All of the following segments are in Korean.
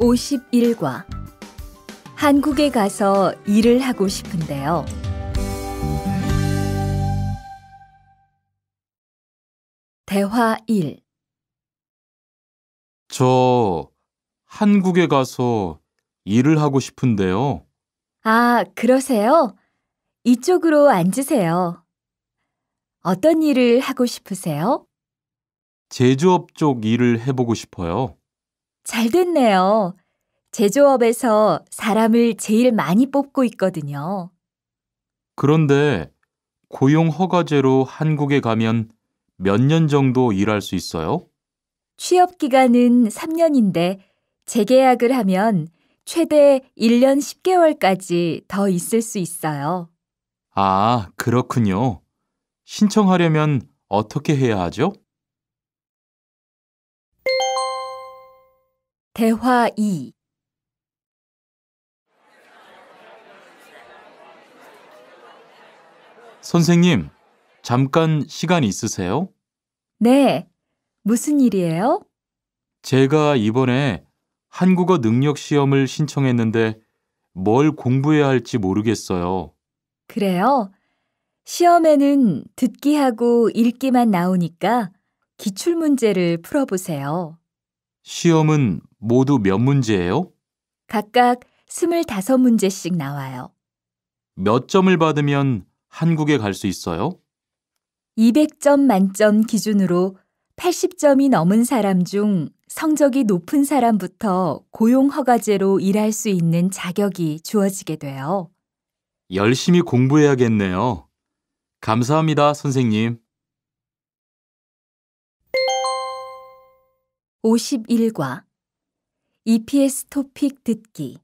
51과 한국에 가서 일을 하고 싶은데요. 대화 1. 저 한국에 가서 일을 하고 싶은데요. 아, 그러세요? 이쪽으로 앉으세요. 어떤 일을 하고 싶으세요? 제조업 쪽 일을 해보고 싶어요. 잘 됐네요. 제조업에서 사람을 제일 많이 뽑고 있거든요. 그런데 고용 허가제로 한국에 가면 몇 년 정도 일할 수 있어요? 취업 기간은 3년인데 재계약을 하면 최대 1년 10개월까지 더 있을 수 있어요. 아, 그렇군요. 신청하려면 어떻게 해야 하죠? 대화 2. 선생님, 잠깐 시간 있으세요? 네, 무슨 일이에요? 제가 이번에 한국어 능력 시험을 신청했는데 뭘 공부해야 할지 모르겠어요. 그래요? 시험에는 듣기하고 읽기만 나오니까 기출문제를 풀어보세요. 시험은 모두 몇 문제예요? 각각 25문제씩 나와요. 몇 점을 받으면 한국에 갈 수 있어요? 200점 만점 기준으로 80점이 넘은 사람 중 성적이 높은 사람부터 고용허가제로 일할 수 있는 자격이 주어지게 돼요. 열심히 공부해야겠네요. 감사합니다, 선생님. 51과 EPS 토픽 듣기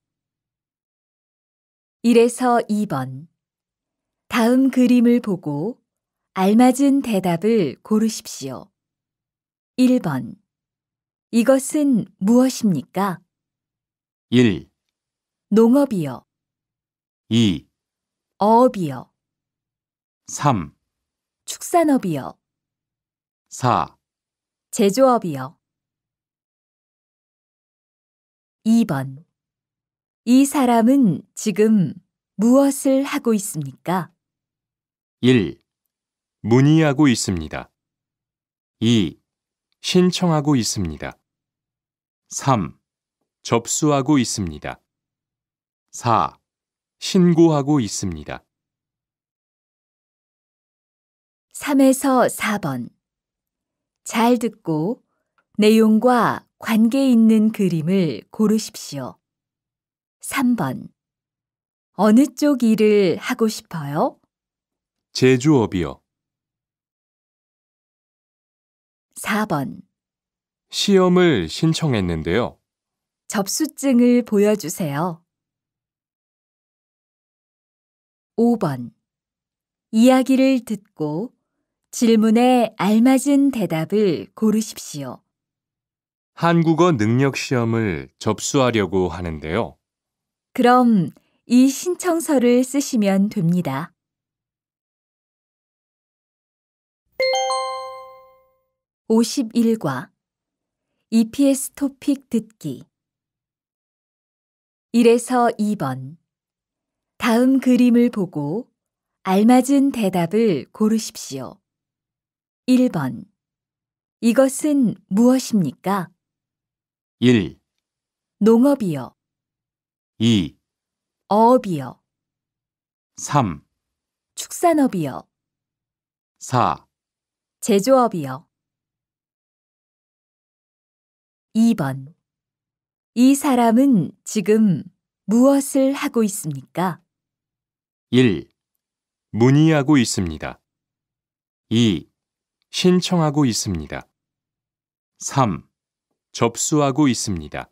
1에서 2번 다음 그림을 보고 알맞은 대답을 고르십시오. 1번 이것은 무엇입니까? 1, 농업이요. 2, 어업이요. 3, 축산업이요. 4, 제조업이요. 2번 이 사람은 지금 무엇을 하고 있습니까? 1, 문의하고 있습니다. 2, 신청하고 있습니다. 3, 접수하고 있습니다. 4, 신고하고 있습니다. 3에서 4번 잘 듣고 내용과 관계 있는 그림을 고르십시오. 3번 어느 쪽 일을 하고 싶어요? 제조업이요. 4번 시험을 신청했는데요. 접수증을 보여주세요. 5번 이야기를 듣고 질문에 알맞은 대답을 고르십시오. 한국어 능력 시험을 접수하려고 하는데요. 그럼 이 신청서를 쓰시면 됩니다. 51과 EPS 토픽 듣기 1에서 2번 다음 그림을 보고 알맞은 대답을 고르십시오. 1번 이것은 무엇입니까? 1, 농업이요. 2, 어업이요. 3, 축산업이요. 4, 제조업이요. 2번 이 사람은 지금 무엇을 하고 있습니까? 1, 문의하고 있습니다. 2, 신청하고 있습니다. 3, 접수하고 있습니다.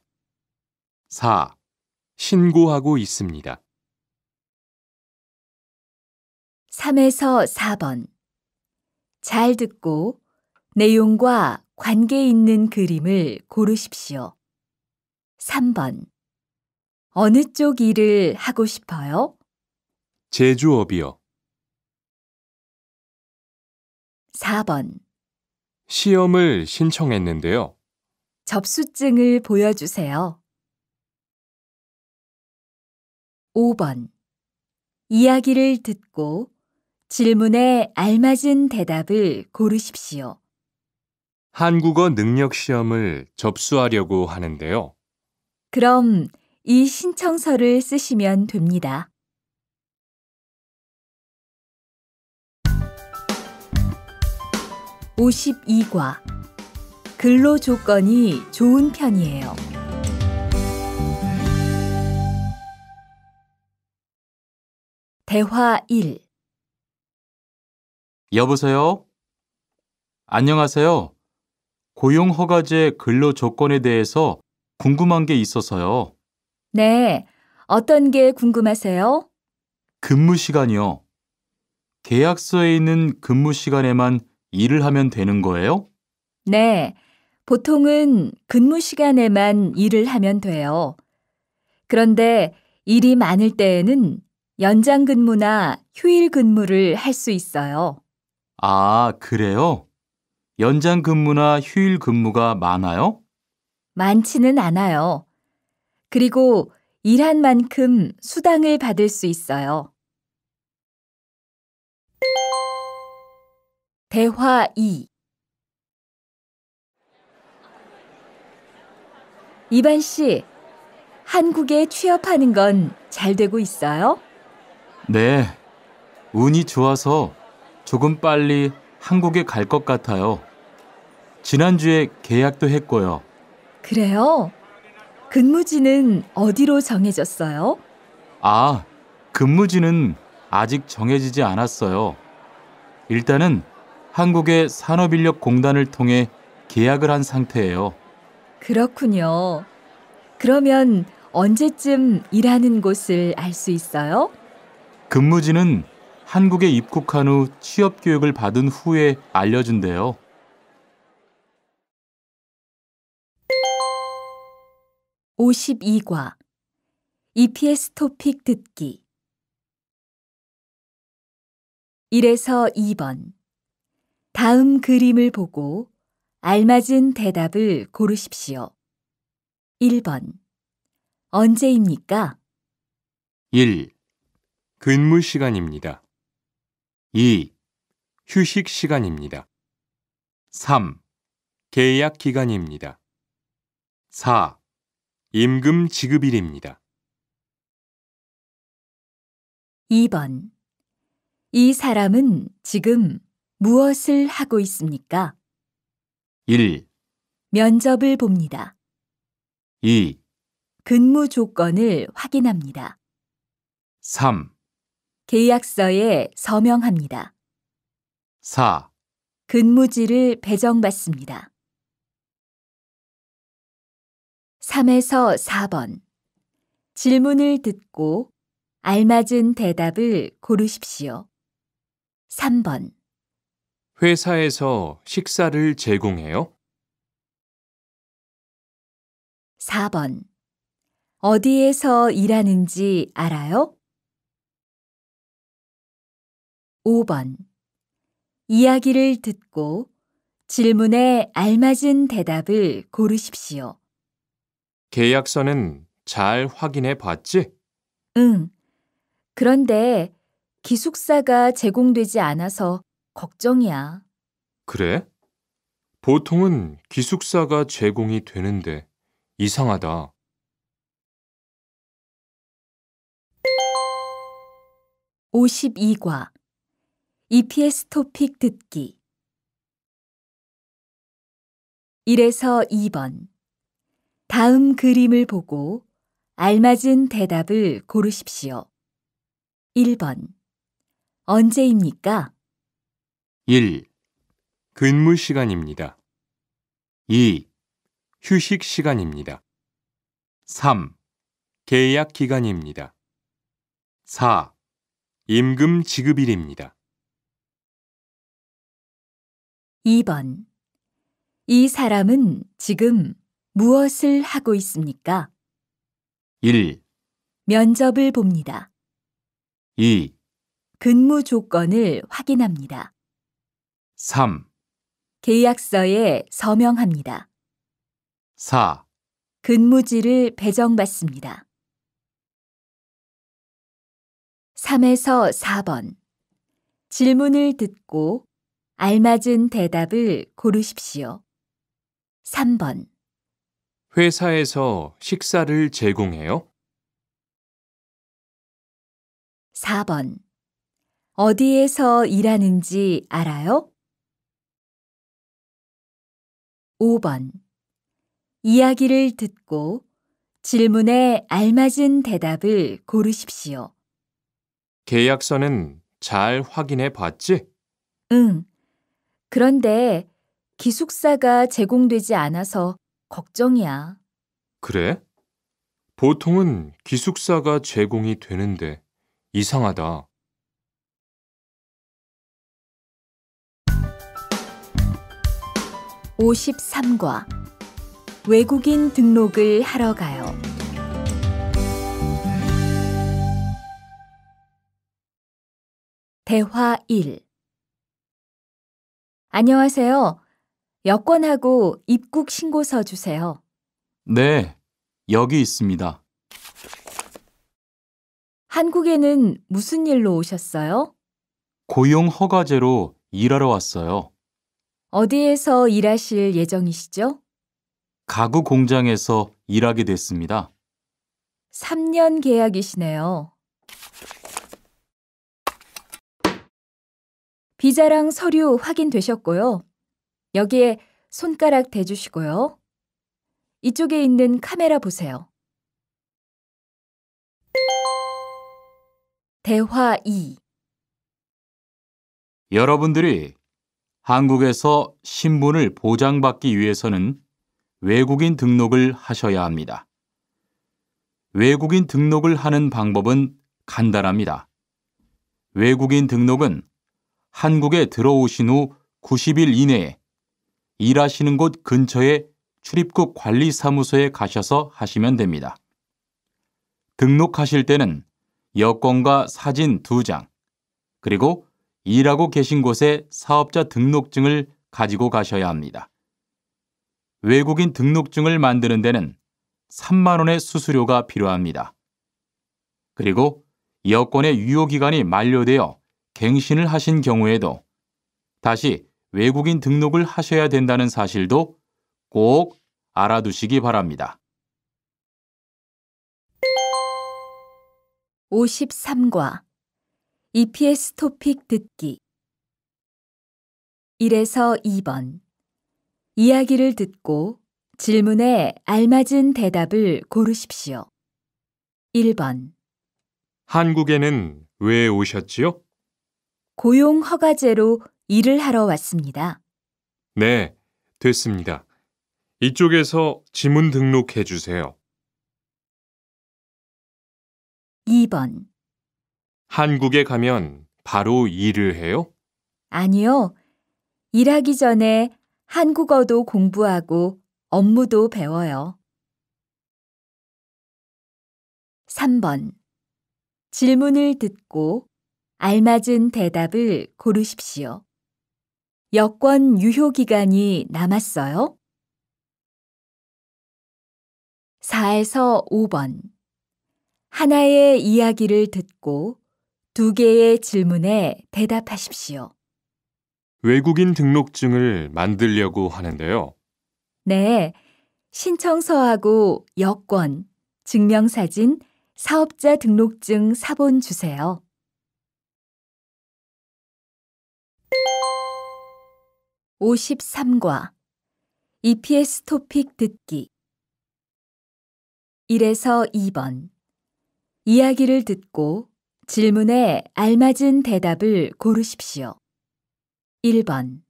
4, 신고하고 있습니다. 3에서 4번 잘 듣고 내용과 관계 있는 그림을 고르십시오. 3번 어느 쪽 일을 하고 싶어요? 제조업이요. 4번 시험을 신청했는데요. 접수증을 보여주세요. 5번. 이야기를 듣고 질문에 알맞은 대답을 고르십시오. 한국어 능력 시험을 접수하려고 하는데요. 그럼 이 신청서를 쓰시면 됩니다. 52과 근로 조건이 좋은 편이에요. 대화 1. 여보세요? 안녕하세요. 고용허가제 근로 조건에 대해서 궁금한 게 있어서요. 네, 어떤 게 궁금하세요? 근무 시간이요. 계약서에 있는 근무 시간에만 일을 하면 되는 거예요? 네, 보통은 근무 시간에만 일을 하면 돼요. 그런데 일이 많을 때에는 연장 근무나 휴일 근무를 할 수 있어요. 아, 그래요? 연장 근무나 휴일 근무가 많아요? 많지는 않아요. 그리고 일한 만큼 수당을 받을 수 있어요. 대화 2. 이반 씨, 한국에 취업하는 건 잘 되고 있어요? 네, 운이 좋아서 조금 빨리 한국에 갈 것 같아요. 지난주에 계약도 했고요. 그래요? 근무지는 어디로 정해졌어요? 아, 근무지는 아직 정해지지 않았어요. 일단은 한국의 산업인력공단을 통해 계약을 한 상태예요. 그렇군요. 그러면 언제쯤 일하는 곳을 알 수 있어요? 근무지는 한국에 입국한 후 취업 교육을 받은 후에 알려준대요. 52과 EPS 토픽 듣기 1에서 2번. 다음 그림을 보고 알맞은 대답을 고르십시오. 1번. 언제입니까? 1, 근무 시간입니다. 2, 휴식 시간입니다. 3, 계약 기간입니다. 4. 임금 지급일입니다. 2번. 이 사람은 지금 무엇을 하고 있습니까? 1, 면접을 봅니다. 2, 근무 조건을 확인합니다. 3, 계약서에 서명합니다. 4. 근무지를 배정받습니다. 3에서 4번. 질문을 듣고 알맞은 대답을 고르십시오. 3번. 회사에서 식사를 제공해요? 4번. 어디에서 일하는지 알아요? 5번. 이야기를 듣고 질문에 알맞은 대답을 고르십시오. 계약서는 잘 확인해 봤지? 응. 그런데 기숙사가 제공되지 않아서 걱정이야. 그래? 보통은 기숙사가 제공이 되는데 이상하다. 52과 EPS 토픽 듣기 1에서 2번. 다음 그림을 보고 알맞은 대답을 고르십시오. 1번. 언제입니까? 1, 근무 시간입니다. 2, 휴식 시간입니다. 3, 계약 기간입니다. 4. 임금 지급일입니다. 2번. 이 사람은 지금 무엇을 하고 있습니까? 1, 면접을 봅니다. 2, 근무 조건을 확인합니다. 3, 계약서에 서명합니다. 4. 근무지를 배정받습니다. 3에서 4번. 질문을 듣고 알맞은 대답을 고르십시오. 3번. 회사에서 식사를 제공해요? 4번. 어디에서 일하는지 알아요? 5번. 이야기를 듣고 질문에 알맞은 대답을 고르십시오. 계약서는 잘 확인해 봤지? 응. 그런데 기숙사가 제공되지 않아서 걱정이야. 그래? 보통은 기숙사가 제공이 되는데 이상하다. 53과 외국인 등록을 하러 가요. 대화 1. 안녕하세요. 여권하고 입국 신고서 주세요. 네, 여기 있습니다. 한국에는 무슨 일로 오셨어요? 고용 허가제로 일하러 왔어요. 어디에서 일하실 예정이시죠? 가구 공장에서 일하게 됐습니다. 3년 계약이시네요. 비자랑 서류 확인되셨고요. 여기에 손가락 대주시고요. 이쪽에 있는 카메라 보세요. 대화 2. 여러분들이 한국에서 신분을 보장받기 위해서는 외국인 등록을 하셔야 합니다. 외국인 등록을 하는 방법은 간단합니다. 외국인 등록은 한국에 들어오신 후 90일 이내에 일하시는 곳 근처의 출입국 관리사무소에 가셔서 하시면 됩니다. 등록하실 때는 여권과 사진 2장, 그리고 일하고 계신 곳의 사업자 등록증을 가지고 가셔야 합니다. 외국인 등록증을 만드는 데는 3만 원의 수수료가 필요합니다. 그리고 여권의 유효기간이 만료되어 갱신을 하신 경우에도 다시 외국인 등록을 하셔야 된다는 사실도 꼭 알아두시기 바랍니다. 53과 EPS 토픽 듣기 1에서 2번. 이야기를 듣고 질문에 알맞은 대답을 고르십시오. 1번. 한국에는 왜 오셨지요? 고용 허가제로 일을 하러 왔습니다. 네, 됐습니다. 이쪽에서 지문 등록해 주세요. 2번. 한국에 가면 바로 일을 해요? 아니요. 일하기 전에 한국어도 공부하고 업무도 배워요. 3번. 질문을 듣고 알맞은 대답을 고르십시오. 여권 유효 기간이 남았어요? 4에서 5번. 하나의 이야기를 듣고 2개의 질문에 대답하십시오. 외국인 등록증을 만들려고 하는데요. 네, 신청서하고 여권, 증명사진, 사업자 등록증 사본 주세요. 53과 EPS 토픽 듣기 1에서 2번. 이야기를 듣고 질문에 알맞은 대답을 고르십시오. 1번.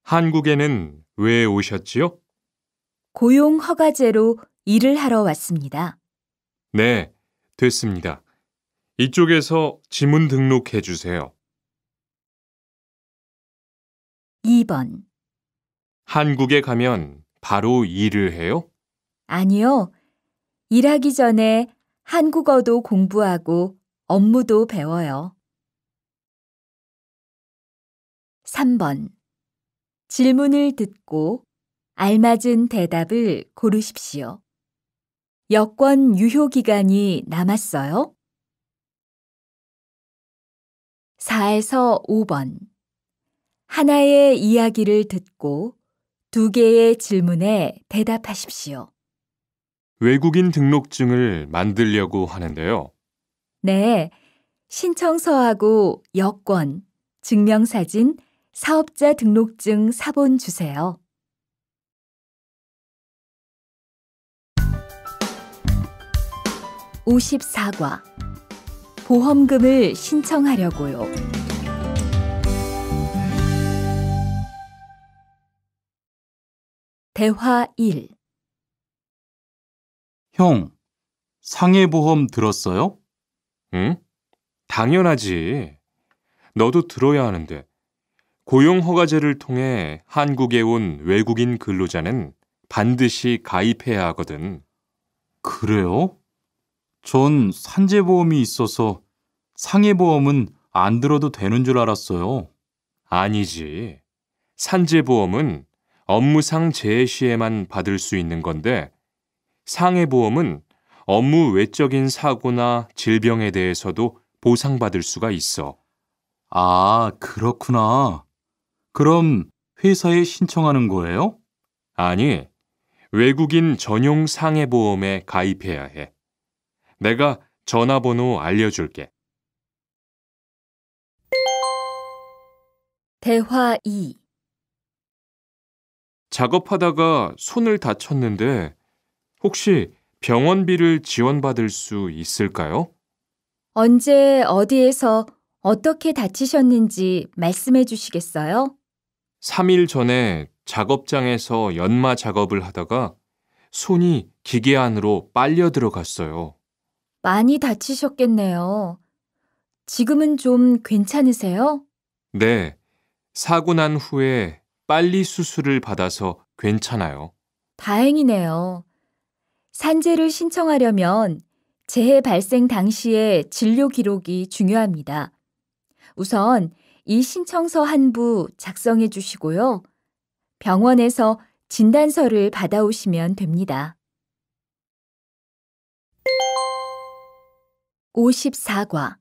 한국에는 왜 오셨지요? 고용 허가제로 일을 하러 왔습니다. 네, 됐습니다. 이쪽에서 지문 등록해 주세요. 2번. 한국에 가면 바로 일을 해요? 아니요. 일하기 전에 한국어도 공부하고 업무도 배워요. 3번. 질문을 듣고 알맞은 대답을 고르십시오. 여권 유효 기간이 남았어요? 4에서 5번. 하나의 이야기를 듣고 2개의 질문에 대답하십시오. 외국인 등록증을 만들려고 하는데요. 네, 신청서하고 여권, 증명사진, 사업자 등록증 사본 주세요. 54과 보험금을 신청하려고요. 대화 1. 형, 상해보험 들었어요? 응? 당연하지. 너도 들어야 하는데. 고용허가제를 통해 한국에 온 외국인 근로자는 반드시 가입해야 하거든. 그래요? 전 산재보험이 있어서 상해보험은 안 들어도 되는 줄 알았어요. 아니지. 산재보험은 업무상 재해 시에만 받을 수 있는 건데, 상해보험은 업무 외적인 사고나 질병에 대해서도 보상받을 수가 있어. 아, 그렇구나. 그럼 회사에 신청하는 거예요? 아니, 외국인 전용 상해보험에 가입해야 해. 내가 전화번호 알려줄게. 대화 2. 작업하다가 손을 다쳤는데 혹시 병원비를 지원받을 수 있을까요? 언제 어디에서 어떻게 다치셨는지 말씀해 주시겠어요? 3일 전에 작업장에서 연마 작업을 하다가 손이 기계 안으로 빨려 들어갔어요. 많이 다치셨겠네요. 지금은 좀 괜찮으세요? 네, 사고 난 후에 빨리 수술을 받아서 괜찮아요. 다행이네요. 산재를 신청하려면 재해 발생 당시의 진료 기록이 중요합니다. 우선 이 신청서 한 부 작성해 주시고요. 병원에서 진단서를 받아오시면 됩니다. 54과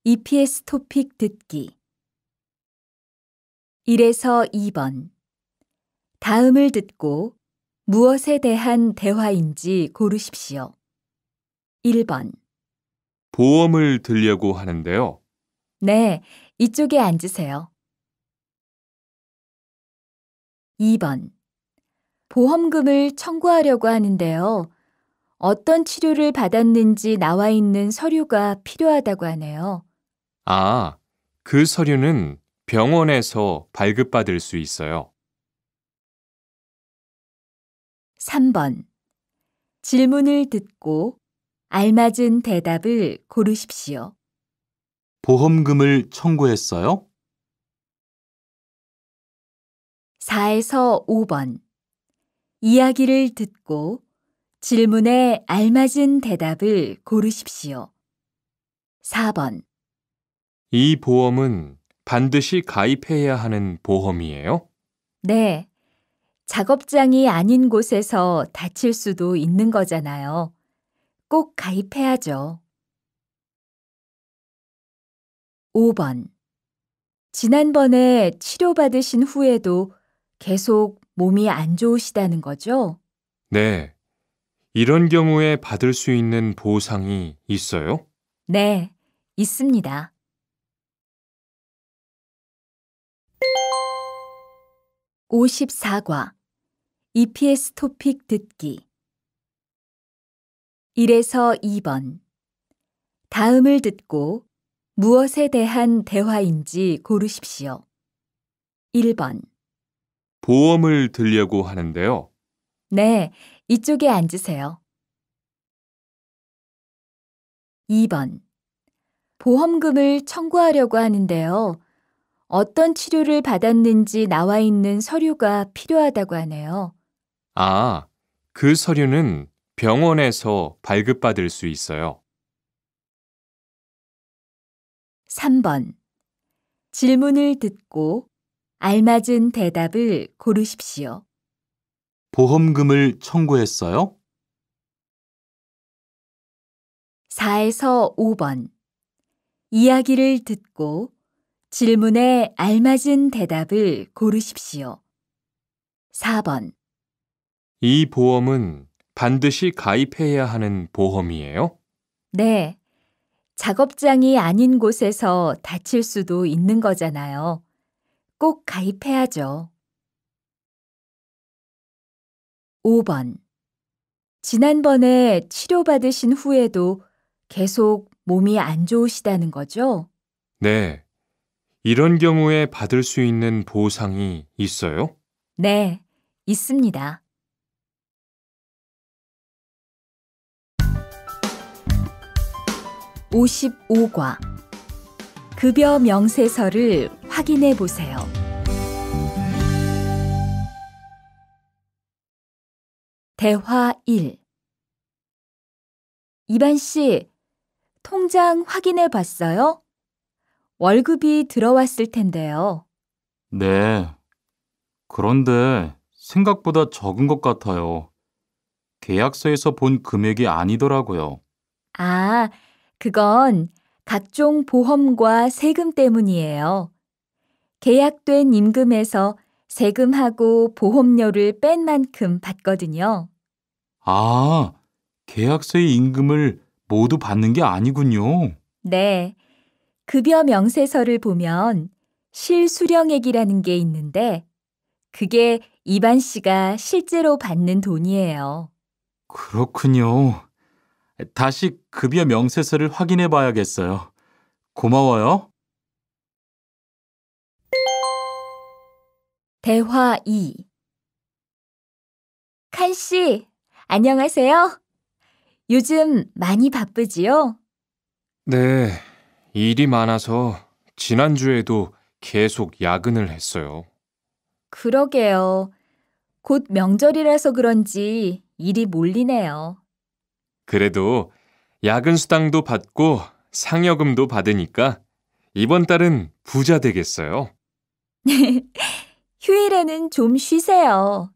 EPS 토픽 듣기 1에서 2번. 다음을 듣고 무엇에 대한 대화인지 고르십시오. 1번. 보험을 들려고 하는데요. 네, 이쪽에 앉으세요. 2번. 보험금을 청구하려고 하는데요. 어떤 치료를 받았는지 나와 있는 서류가 필요하다고 하네요. 아, 그 서류는 병원에서 발급받을 수 있어요. 3번. 질문을 듣고 알맞은 대답을 고르십시오. 보험금을 청구했어요? 4에서 5번. 이야기를 듣고 질문에 알맞은 대답을 고르십시오. 4번. 이 보험은 반드시 가입해야 하는 보험이에요? 네. 작업장이 아닌 곳에서 다칠 수도 있는 거잖아요. 꼭 가입해야죠. 5번. 지난번에 치료받으신 후에도 계속 몸이 안 좋으시다는 거죠? 네. 이런 경우에 받을 수 있는 보상이 있어요? 네, 있습니다. 54과 EPS 토픽 듣기 1에서 2번. 다음을 듣고 무엇에 대한 대화인지 고르십시오. 1번. 보험을 들려고 하는데요. 네, 이쪽에 앉으세요. 2번. 보험금을 청구하려고 하는데요. 어떤 치료를 받았는지 나와 있는 서류가 필요하다고 하네요. 아, 그 서류는 병원에서 발급받을 수 있어요. 3번. 질문을 듣고 알맞은 대답을 고르십시오. 보험금을 청구했어요? 4에서 5번. 이야기를 듣고 질문에 알맞은 대답을 고르십시오. 4번. 이 보험은 반드시 가입해야 하는 보험이에요? 네. 작업장이 아닌 곳에서 다칠 수도 있는 거잖아요. 꼭 가입해야죠. 5번. 지난번에 치료받으신 후에도 계속 몸이 안 좋으시다는 거죠? 네. 이런 경우에 받을 수 있는 보상이 있어요? 네, 있습니다. (55과) 급여 명세서를 확인해 보세요. 대화 1. 이반 씨, 통장 확인해 봤어요? 월급이 들어왔을 텐데요. 네. 그런데 생각보다 적은 것 같아요. 계약서에서 본 금액이 아니더라고요. 아, 그건 각종 보험과 세금 때문이에요. 계약된 임금에서 세금하고 보험료를 뺀 만큼 받거든요. 아, 계약서의 임금을 모두 받는 게 아니군요. 네, 급여 명세서를 보면 실수령액이라는 게 있는데 그게 이반 씨가 실제로 받는 돈이에요. 그렇군요. 다시 급여 명세서를 확인해 봐야겠어요. 고마워요. 대화 2. 칸 씨, 안녕하세요. 요즘 많이 바쁘지요? 네. 일이 많아서 지난주에도 계속 야근을 했어요. 그러게요. 곧 명절이라서 그런지 일이 몰리네요. 그래도 야근 수당도 받고 상여금도 받으니까 이번 달은 부자 되겠어요. 휴일에는 좀 쉬세요.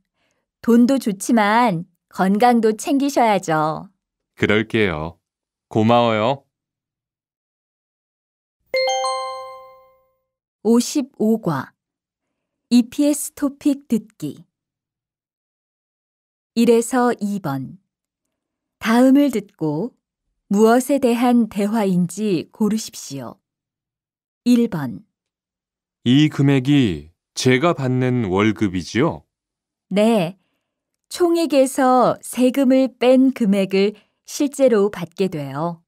돈도 좋지만 건강도 챙기셔야죠. 그럴게요. 고마워요. 55과 EPS 토픽 듣기 1에서 2번. 다음을 듣고 무엇에 대한 대화인지 고르십시오. 1번. 이 금액이 제가 받는 월급이지요? 네, 총액에서 세금을 뺀 금액을 실제로 받게 돼요.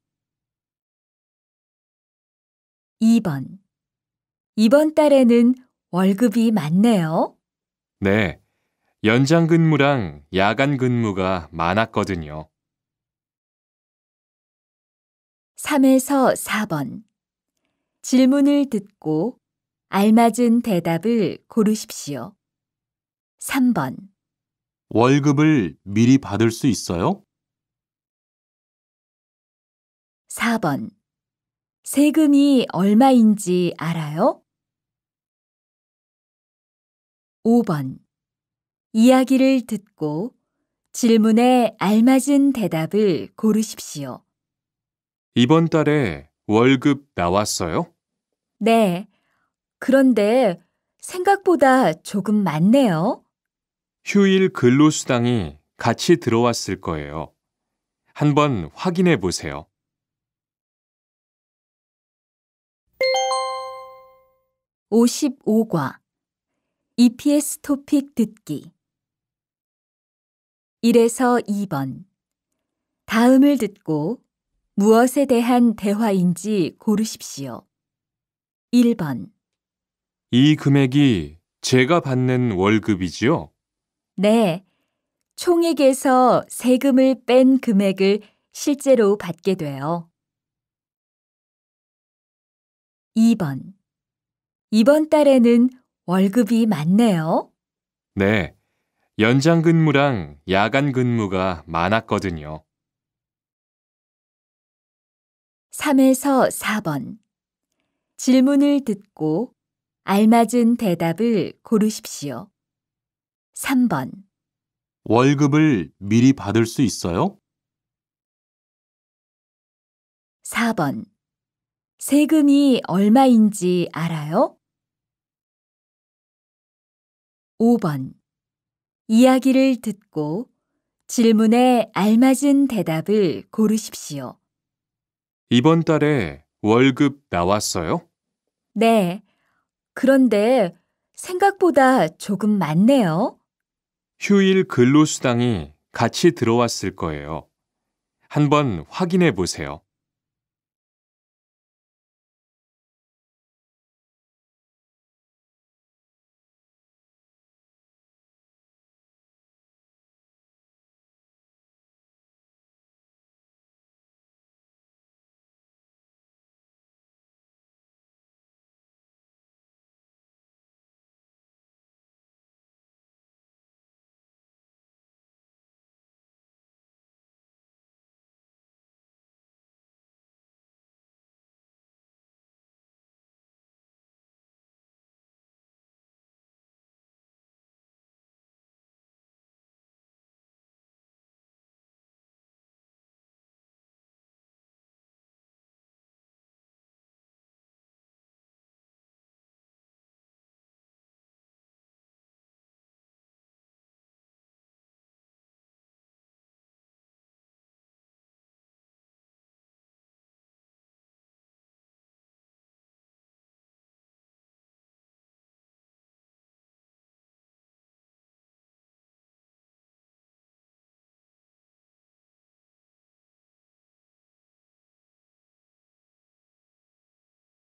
2번. 이번 달에는 월급이 많네요. 네. 연장 근무랑 야간 근무가 많았거든요. 3에서 4번. 질문을 듣고 알맞은 대답을 고르십시오. 3번. 월급을 미리 받을 수 있어요? 4번. 세금이 얼마인지 알아요? 5번. 이야기를 듣고 질문에 알맞은 대답을 고르십시오. 이번 달에 월급 나왔어요? 네. 그런데 생각보다 조금 많네요. 휴일 근로수당이 같이 들어왔을 거예요. 한번 확인해 보세요. 55과 EPS 토픽 듣기 1에서 2번. 다음을 듣고 무엇에 대한 대화인지 고르십시오. 1번. 이 금액이 제가 받는 월급이지요? 네, 총액에서 세금을 뺀 금액을 실제로 받게 돼요. 2번. 이번 달에는 월급이 많네요. 네. 연장 근무랑 야간 근무가 많았거든요. 3에서 4번. 질문을 듣고 알맞은 대답을 고르십시오. 3번. 월급을 미리 받을 수 있어요? 4번. 세금이 얼마인지 알아요? 5번. 이야기를 듣고 질문에 알맞은 대답을 고르십시오. 이번 달에 월급 나왔어요? 네. 그런데 생각보다 조금 많네요. 휴일 근로수당이 같이 들어왔을 거예요. 한번 확인해 보세요.